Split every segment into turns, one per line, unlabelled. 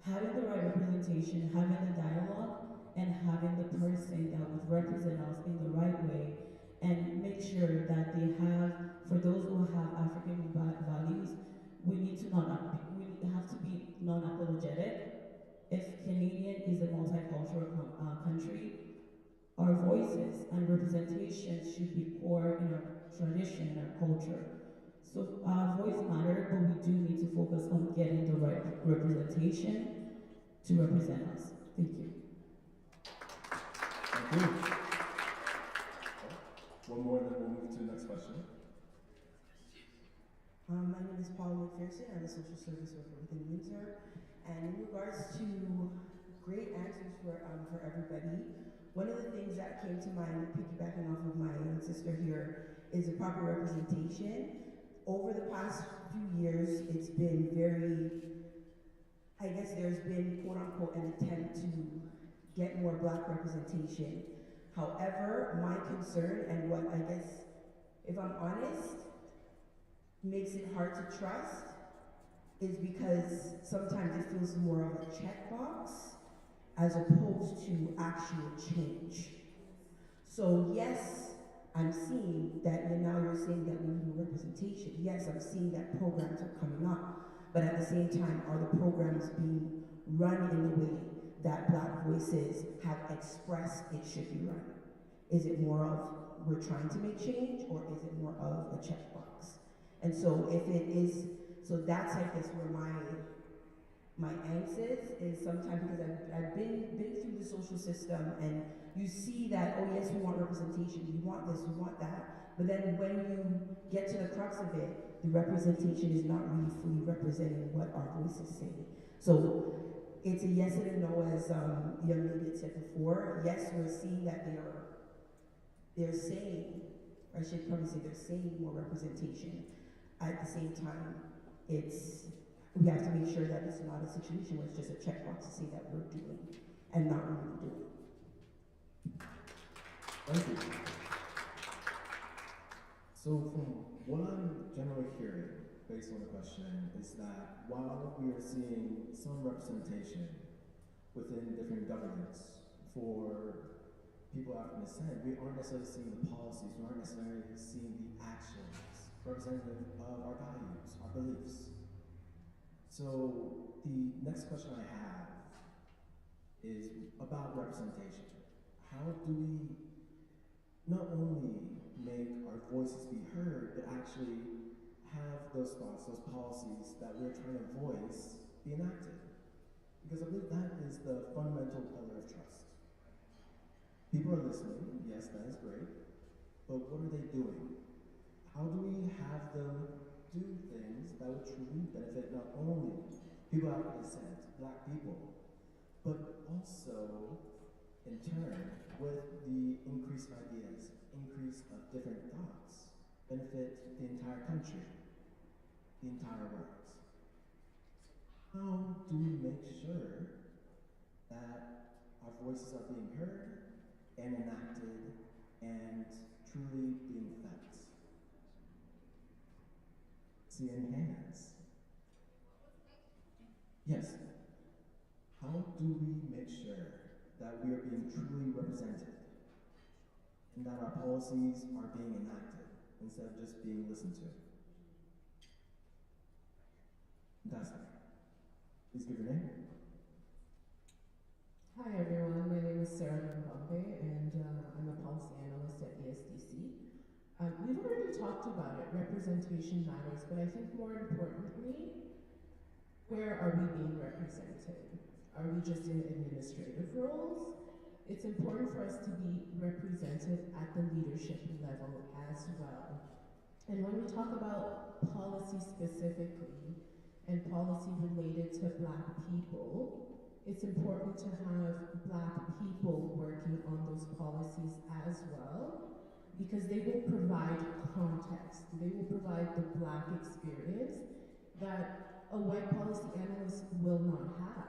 having the right representation, having the dialogue, and having the person that would represent us in the right way, and make sure that they have, for those who have African values, we have to be non-apologetic. If Canadian is a multicultural country, our voices and representation should be core in our tradition and our culture. So our voice matters, but we do need to focus on getting the right representation to represent us. Thank you.
Thank you. One more, and then we'll move to the next question.
My name is Paula McPherson. I'm a social service worker within Windsor. And in regards to great answers for everybody, one of the things that came to mind, piggybacking off of my sister here, is the proper representation. Over the past few years, it's been very, I guess there's been, quote unquote, an attempt to get more Black representation. However, my concern, and what I guess, if I'm honest, makes it hard to trust, is because sometimes it feels more of a checkbox as opposed to actual change. So yes, I'm seeing that, and now you're saying that we need more representation. Yes, I'm seeing that programs are coming up, but at the same time, are the programs being run in the way that Black voices have expressed it should be run? Is it more of we're trying to make change, or is it more of a checkbox? And so if it is, so that's I guess where my angst is sometimes, because I've been through the social system, and you see that, oh yes, we want representation, we want this, we want that, but then when you get to the crux of it, the representation is not really fully representing what our voices say. So it's a yes and a no, as the young lady had said before. Yes, we're seeing that they're saying, or I should probably say they're saying more representation. At the same time, we have to make sure that it's not a situation where it's just a checkbox to say that we're doing and not really doing.
Thank you. So from what I'm generally hearing, based on the question, is that while we are seeing some representation within different governments for people of African descent, we aren't necessarily seeing the policies, we aren't necessarily seeing the actions representative of our values, our beliefs. So the next question I have is about representation. How do we not only make our voices be heard, but actually have those thoughts, those policies that we're trying to voice be enacted? Because I believe that is the fundamental pillar of trust. People are listening, yes, that is great, but what are they doing? How do we have them do things that would truly benefit not only people of African descent, Black people, but also, in turn, with the increased ideas, increase of different thoughts, benefit the entire country, the entire world? How do we make sure that our voices are being heard and enacted and truly being felt? See any hands? Yes. How do we make sure that we are being truly represented and that our policies are being enacted instead of just being listened to? Fantastic. Please give your name.
Hi everyone, my name is Sarah Mbambe, and I'm a policy analyst at ESDC. We've already talked about it, representation matters, but I think more importantly, where are we being represented? Are we just in administrative roles? It's important for us to be represented at the leadership level as well. And when we talk about policy specifically, and policy related to Black people, it's important to have Black people working on those policies as well, because they will provide context. They will provide the Black experience that a white policy analyst will not have.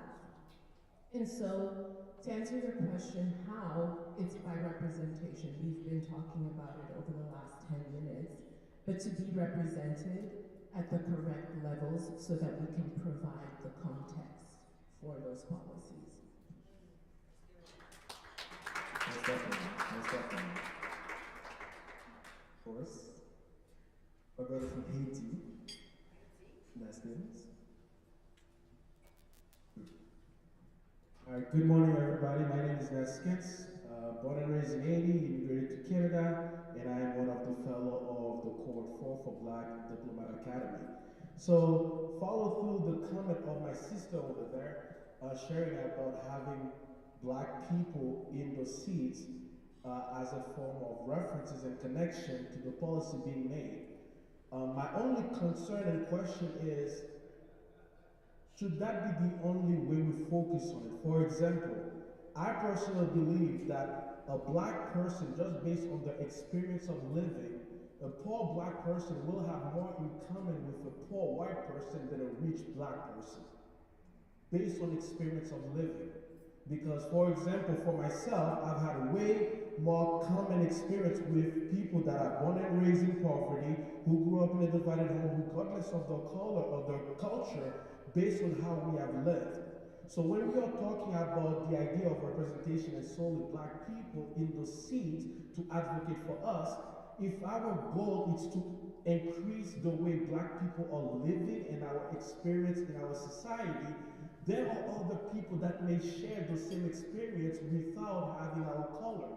And so, to answer your question, how, it's by representation. We've been talking about it over the last 10 minutes, but to be represented at the correct levels so that we can provide the context for those those policies.
Most definitely, most definitely. Of course. My brother from Haiti, Neskins. Alright, good morning everybody. My name is Neskins. Born and raised in Haiti, immigrated to Canada, and I am one of the fellow of the Cohort 4 for Black Diplomats Academy. So, follow through the comment of my sister over there, sharing about having black people in the seats as a form of references and connection to the policy being made. My only concern and question is, should that be the only way we focus on it? For example, I personally believe that a black person, just based on their experience of living, a poor black person will have more in common with a poor white person than a rich black person, based on experience of living. Because, for example, for myself, I've had way more common experience with people that are born and raised in poverty, who grew up in a divided home, regardless of their color or their culture, based on how we have lived. So when we are talking about the idea of representation and solely black people in those seats to advocate for us, if our goal is to increase the way black people are living and our experience in our society, there are other people that may share the same experience without having our color.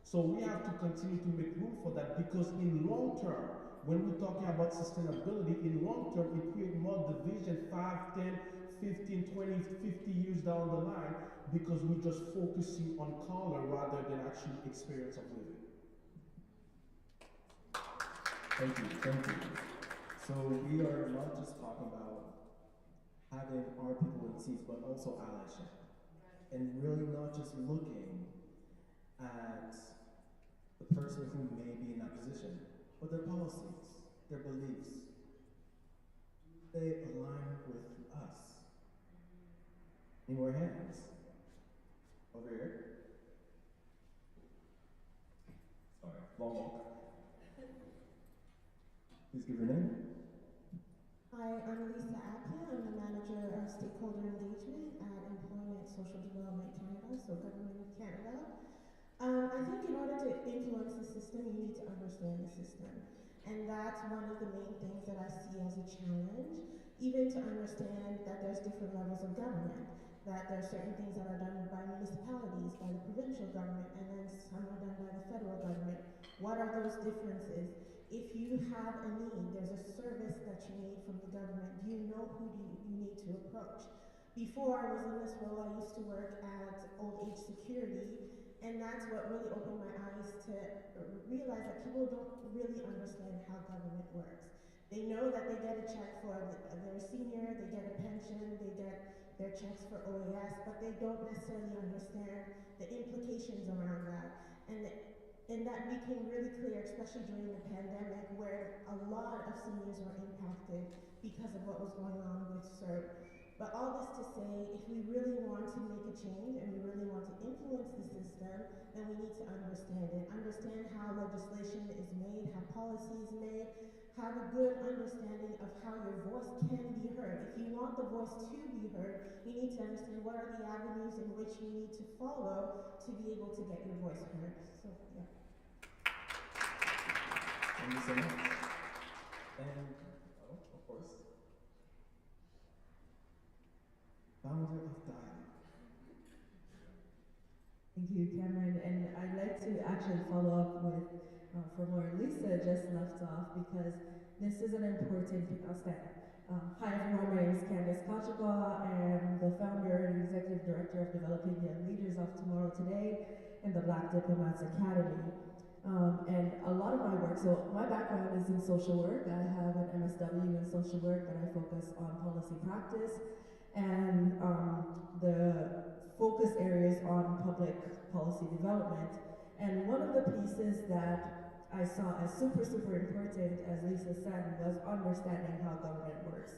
So we have to continue to make room for that, because in long term, when we're talking about sustainability, in long term, it creates more division 5, 10, 15, 20, 50 years down the line, because we're just focusing on color rather than actually experience of living. Thank you, thank you. So we are not just talking about having our people in seats, but also allyship. And really not just looking at the person who may be in that position, but their policies, their beliefs. They align with us. In your hands. Over here. Sorry, long walk. Please give your name.
Hi, I'm Lisa Appia. I'm the manager of stakeholder engagement at Employment Social Development Canada, so Government of Canada. I think in order to influence the system, you need to understand the system. And that's one of the main things that I see as a challenge, even to understand that there's different levels of government, that there are certain things that are done by municipalities, by the provincial government, and then some are done by the federal government. What are those differences? If you have a need, there's a service that you need from the government, do you know who you need to approach? Before I was in this role, I used to work at old age security, and that's what really opened my eyes to realize that people don't really understand how government works. They know that they get a check for their senior, they get a pension, they get their checks for OAS, but they don't necessarily understand the implications around that. And that became really clear, especially during the pandemic, where a lot of seniors were impacted because of what was going on with CERB. But all this to say, if we really want to make a change and we really want to influence the system, then we need to understand it. Understand how legislation is made, how policy is made, have a good understanding of how your voice can be heard. If you want the voice to be heard, you need to understand what are the avenues in which you need to follow to be able to get your voice heard. So, yeah.
Thank you so much. And, of course, founder of DYLOTT.
Thank you, Cameron. And I'd like to actually follow up with from where Lisa just left off, because this is an important step. Hi everyone, my name is Candice Kachagua. I am the founder and executive director of Developing Young Leaders of Tomorrow Today and the Black Diplomats Academy. And a lot of my work, so my background is in social work. I have an MSW in social work, but I focus on policy practice, and the focus areas on public policy development. And one of the pieces that I saw as super important, as Lisa said, was understanding how government works.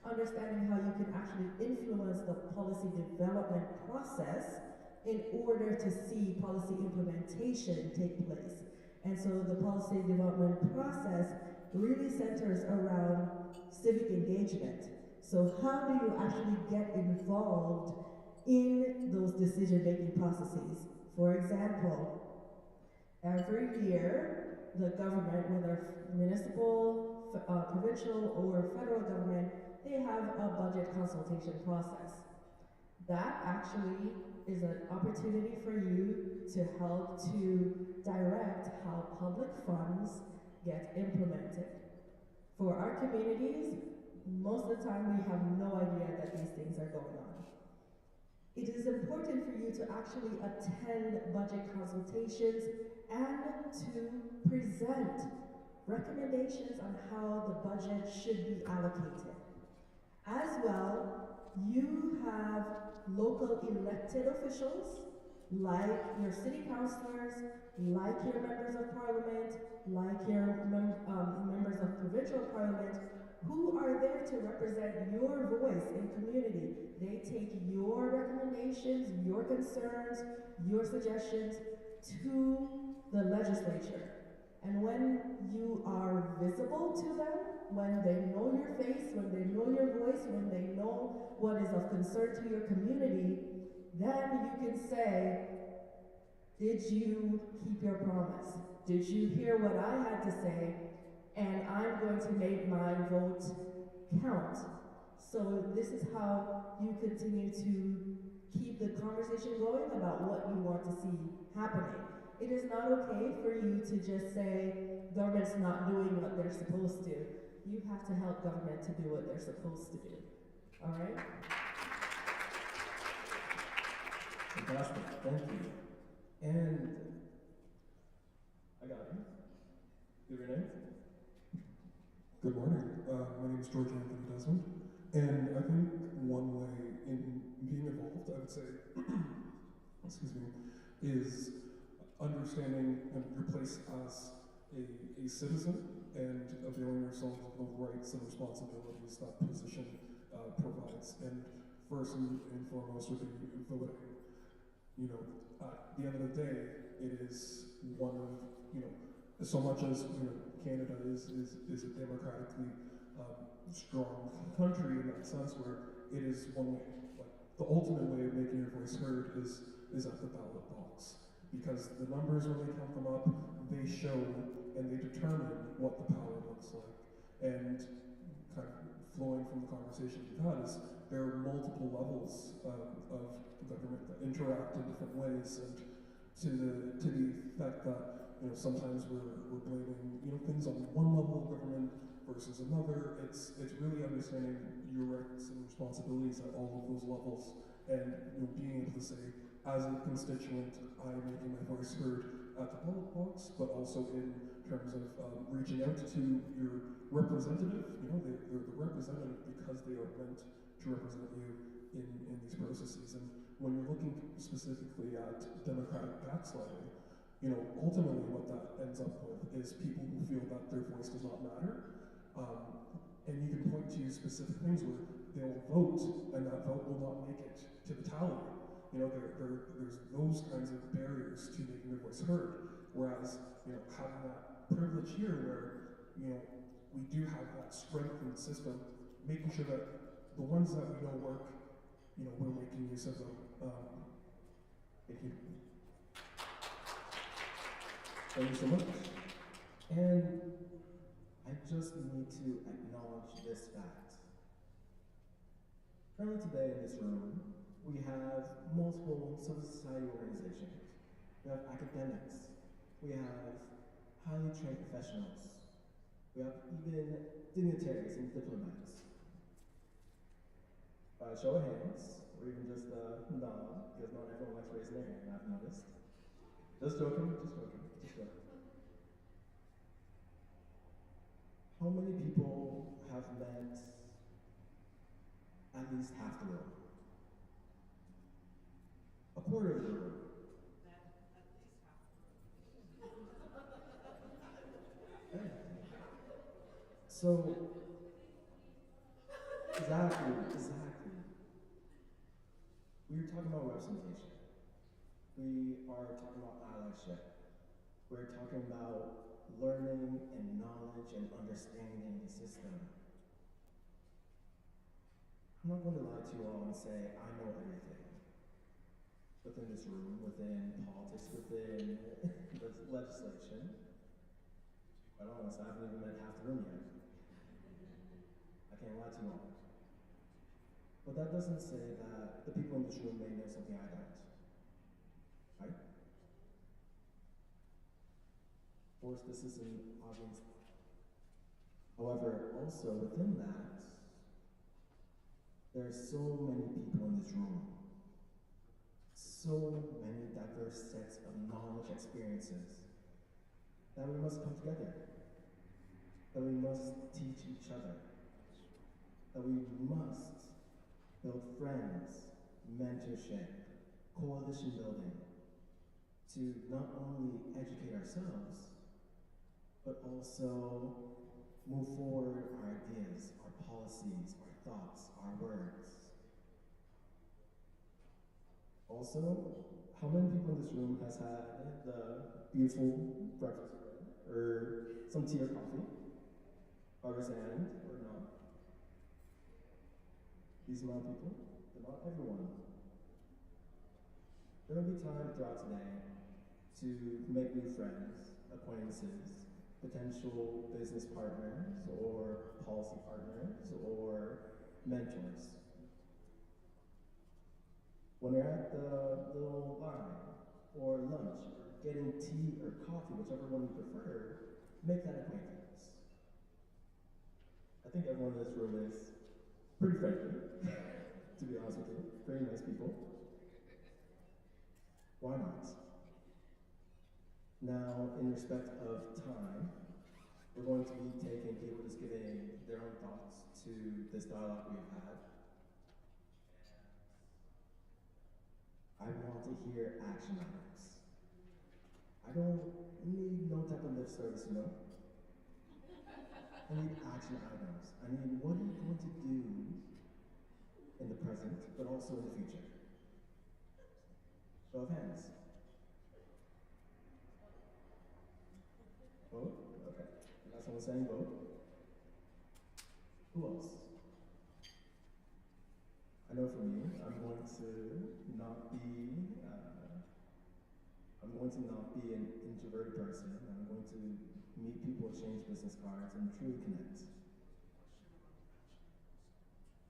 Understanding how you can actually influence the policy development process in order to see policy implementation take place. And so the policy development process really centers around civic engagement. So how do you actually get involved
decision-making processes. For example, every year, the government, whether municipal, provincial, or federal government, they have a budget consultation process. That actually is an opportunity for you to help to direct how public funds get implemented. For our communities, most of the time we have no idea that these things are going on. It is important for you to actually attend budget consultations and to present recommendations on how the budget should be allocated. As well, you have local elected officials, like your city councilors, like your members of parliament, like your members of provincial parliament, who are there to represent your voice in community. They take your recommendations, your concerns, your suggestions to the legislature. And when you are visible to them, when they know your face, when they know your voice, when they know what is of concern to your community, then you can say, did you keep your promise? Did you hear what I had to say? And I'm going to make my vote count. So this is how you continue to keep the conversation going about what you want to see happening. It is not okay for you to just say, government's not doing what they're supposed to. You have to help government to do what they're supposed to do. All right?
Fantastic, thank you. And I got you. Your name?
Good morning. My name is George Anthony Desmond, and I think one way in being involved, I would say, excuse me, is understanding your place as a citizen and availing yourself of the rights and responsibilities that position provides. And first and foremost would be voting. You know, at the end of the day, it is one of, you know, so much as, you know, Canada is a democratically strong country in that sense, where it is one way, like the ultimate way of making your voice heard is at the ballot box, because the numbers, when they count them up, they show and they determine what the power looks like. And kind of flowing from the conversation we've had is there are multiple levels of government that interact in different ways, and to the effect that, you know, sometimes we're blaming, you know, things on one level of government versus another. It's really understanding your rights and responsibilities at all of those levels, and, you know, being able to say, as a constituent, I'm making my voice heard at the ballot box, but also in terms of reaching out to your representative. You know, they're the representative because they are meant to represent you in these processes. And when you're looking specifically at democratic backsliding, you know, ultimately what that ends up with is people who feel that their voice does not matter. And you can point to specific things where they'll vote and that vote will not make it to the tally. You know, there's those kinds of barriers to making their voice heard. Whereas, you know, having that privilege here where, you know, we do have that strengthened system, making sure that the ones that we know work, you know, we're making use of them. Thank you.
Thank you so much. And I just need to acknowledge this fact. Currently today in this room, we have multiple civil society organizations. We have academics. We have highly trained professionals. We have even dignitaries and diplomats. By a show of hands, or even just a nod, because not everyone likes raising their hand, I've noticed. Just joking, just joking, just joking. How many people have met at least half the room? A quarter of the room. Okay. So, exactly. We are talking about representation. We are talking about allyship. We're talking about learning and knowledge and understanding the system. I'm not going to lie to you all and say I know everything. within this room, within politics, within the legislation. Quite honest, I haven't even met half the room yet. I can't lie to you all. But that doesn't say that the people in this room may know something I don't. Right? Of course, this is an audience. However, also within that, there are so many people in this room. So many diverse sets of knowledge experiences that we must come together. That we must teach each other. That we must build friends, mentorship, coalition building, to not only educate ourselves, but also move forward our ideas, our policies, our thoughts, our words. Also, how many people in this room has had the beautiful breakfast or some tea or coffee? Or hand or not? These amount of people, but not everyone. There will be time throughout today to make new friends, acquaintances, potential business partners, or policy partners, or mentors. When you're at the little line, or lunch, or getting tea or coffee, whichever one you prefer, make that acquaintance. I think everyone in this room is pretty friendly, to be honest with you. Very nice people. Why not? Now, in respect of time, we're going to be taking people just giving their own thoughts to this dialogue we've had. I want to hear action items. I don't need no type of lip service, you know? I need action items. I need what are you going to do in the present, but also in the future? Show of hands. Vote? Okay. That's someone saying vote. Who else? I know for me, I'm going to not be an introverted person. I'm going to meet people, exchange business cards, and truly connect.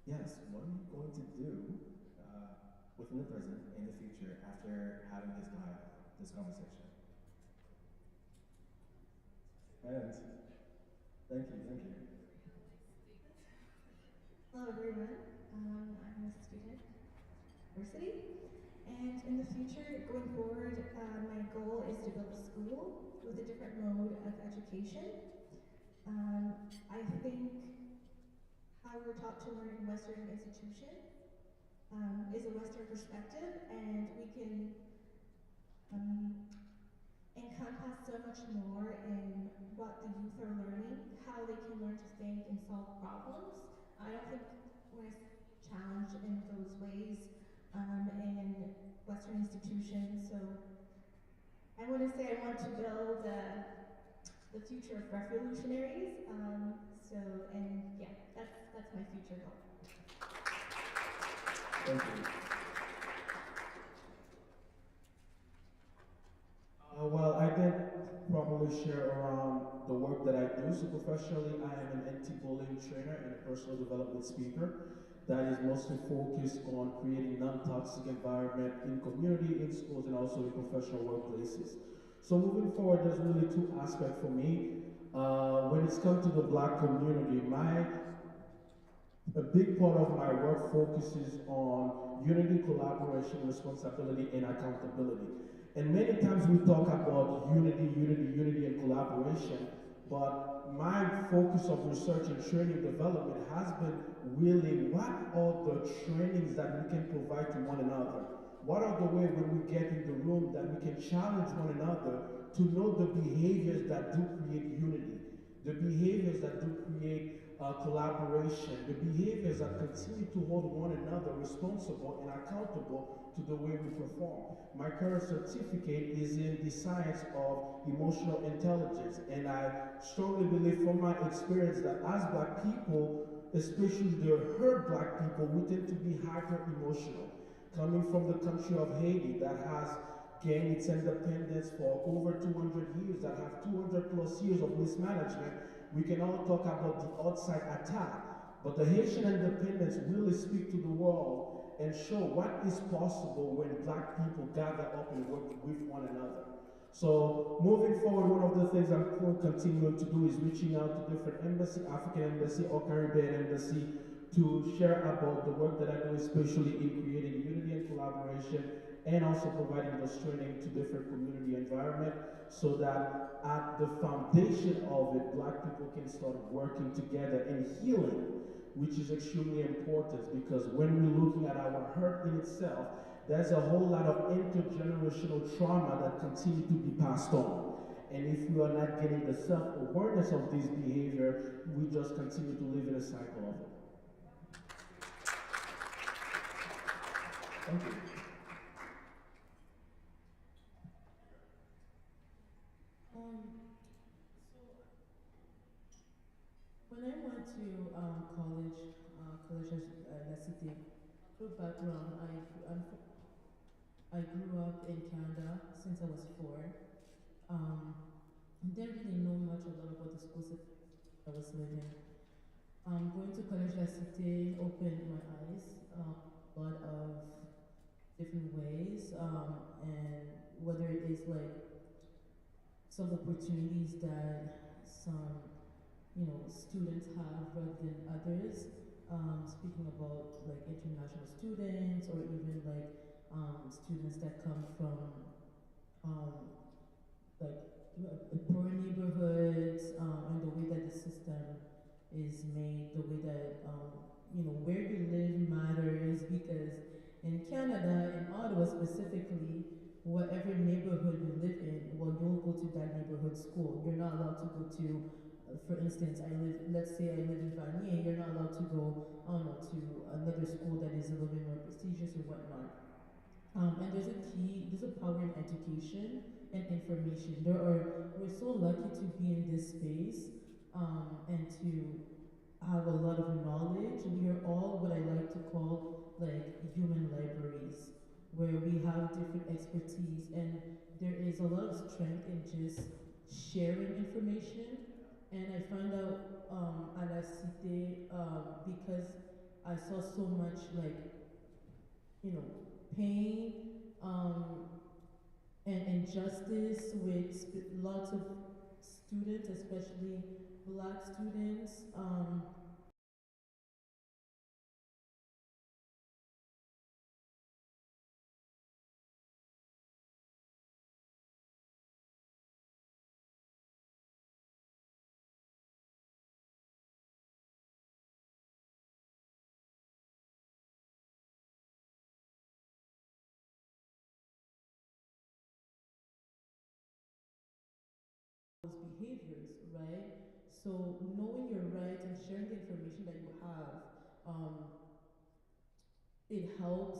Yes, what are you going to do within the present and the future after having this dialogue, this conversation? And thank you.
Hello everyone, I'm a student at university, and in the future, going forward, my goal is to build a school with a different mode of education. I think how we're taught to learn in Western institution is a Western perspective, and we can encompass so much more in what the youth are learning, how they can learn to think and solve problems. I don't think we're challenged in those ways in Western institutions. So I want to say I want to build the future of revolutionaries. That's my future goal.
Thank you.
Well, I did probably share around the work that I do. So professionally, I am an anti-bullying trainer and a personal development speaker that is mostly focused on creating non-toxic environment in community, in schools, and also in professional workplaces. So moving forward, there's really two aspects for me. When it's come to the Black community, a big part of my work focuses on unity, collaboration, responsibility, and accountability. And many times we talk about unity, and collaboration, but my focus of research and training development has been really what are the trainings that we can provide to one another? What are the ways when we get in the room that we can challenge one another to know the behaviors that do create unity, the behaviors that do create collaboration, the behaviors that continue to hold one another responsible and accountable to the way we perform. My current certificate is in the science of emotional intelligence, and I strongly believe from my experience that as Black people, especially the hurt Black people, we tend to be hyper emotional. coming from the country of Haiti that has gained its independence for over 200 years, that have 200 plus years of mismanagement. We can all talk about the outside attack, but the Haitian independence really speak to the world and show what is possible when black people gather up and work with one another. So moving forward, one of the things I'm continuing to do is reaching out to different embassy, African embassy or Caribbean embassy, to share about the work that I do, especially in creating unity and collaboration, and also providing this training to different community environment, so that at the foundation of it, black people can start working together and healing, which is extremely important, because when we're looking at our hurt in itself, there's a whole lot of intergenerational trauma that continue to be passed on. And if we are not getting the self-awareness of this behavior, we just continue to live in a cycle of it. Thank you.
When I went to college, College La Cité, for background, I grew up in Canada since I was 4. Didn't really know much a lot about the schools I was living. Going to College La Cité opened my eyes a lot of different ways, and whether it is like some opportunities that some students have rather than others. Speaking about like international students or even like students that come from like poor neighborhoods, and the way that the system is made, the way that where you live matters, because in Canada, in Ottawa specifically, whatever neighborhood you live in, well, you'll go to that neighborhood school. You're not allowed to go to, for instance, let's say I live in Vanier, you're not allowed to go, I don't know, to another school that is a little bit more prestigious or whatnot. And there's a power in education and information. We're so lucky to be in this space, and to have a lot of knowledge. We are all what I like to call like human libraries, where we have different expertise, and there is a lot of strength in just sharing information. And I found out at La Cité, because I saw so much like pain, and injustice with lots of students, especially black students. Behaviors, right? So knowing your rights and sharing the information that you have, it helps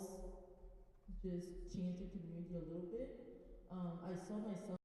just change the community a little bit. I saw myself